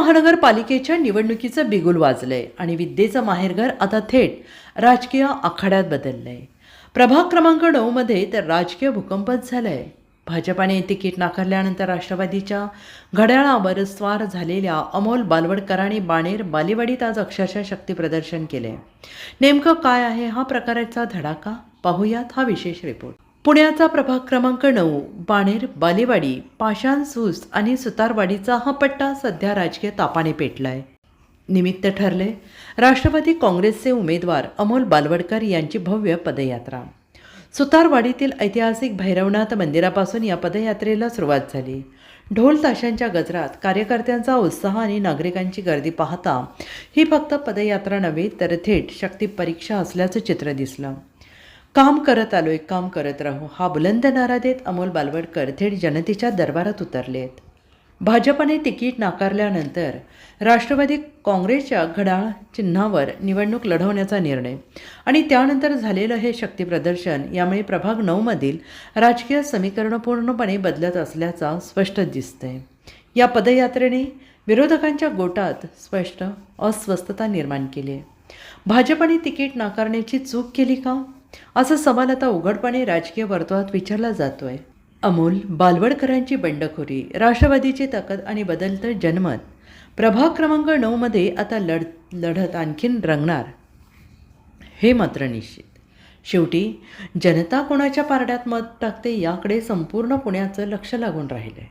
महानगरपालिकेच्या निवडणुकीचं बिगुल वाजलंय आणि विद्येचं माहेरघर आता थेट राजकीय आखाड्यात बदललंय. प्रभाग क्रमांक 9 मध्ये तर राजकीय भूकंपच झालाय. भाजपाने तिकीट नाकारल्यानंतर राष्ट्रवादीच्या घड्याळावर स्वार झालेल्या अमोल बालवडकरांनी बाणेर बालेवाडीत आज अक्षरशः शक्तीप्रदर्शन केले. नेमकं काय आहे हा प्रकाराचा धडाका, पाहुयात हा विशेष रिपोर्ट. पुण्याचा प्रभाग क्रमांक 9 बाणेर बालेवाडी, पाषाणसूस आणि सुतारवाडीचा हा पट्टा सध्या राजकीय तापाने पेटलाय. निमित्त ठरले राष्ट्रवादी काँग्रेसचे उमेदवार अमोल बालवडकर यांची भव्य पदयात्रा. सुतारवाडीतील ऐतिहासिक भैरवनाथ मंदिरापासून या पदयात्रेला सुरुवात झाली. ढोल ताशांच्या गजरात कार्यकर्त्यांचा उत्साह आणि नागरिकांची गर्दी पाहता ही फक्त पदयात्रा नव्हे तर थेट शक्ती परीक्षा असल्याचं चित्र दिसलं. काम करत आलोय, काम करत राहू हा बुलंद नारा देत अमोल बालवडकर थेट जनतेच्या दरबारात उतरलेत. भाजपने तिकीट नाकारल्यानंतर राष्ट्रवादी काँग्रेसच्या घड्याळ चिन्हावर निवडणूक लढवण्याचा निर्णय आणि त्यानंतर झालेलं हे शक्तीप्रदर्शन यामुळे प्रभाग 9 मधील राजकीय समीकरण पूर्णपणे बदलत असल्याचा स्पष्ट दिसतंय. या पदयात्रेने विरोधकांच्या गोटात स्पष्ट अस्वस्थता निर्माण केली आहे. भाजपने तिकीट नाकारण्याची चूक केली का, असा सवाल आता उघडपणे राजकीय वर्तुळात विचारला जातोय. अमोल बालवडकरांची बंडखोरी, राष्ट्रवादीची ताकद आणि बदलतं जनमत. प्रभाग क्रमांक 9 मध्ये आता लढत आणखीन रंगणार हे मात्र निश्चित. शेवटी जनता कोणाच्या पारड्यात मत टाकते याकडे संपूर्ण पुण्याचं लक्ष लागून राहिलंय.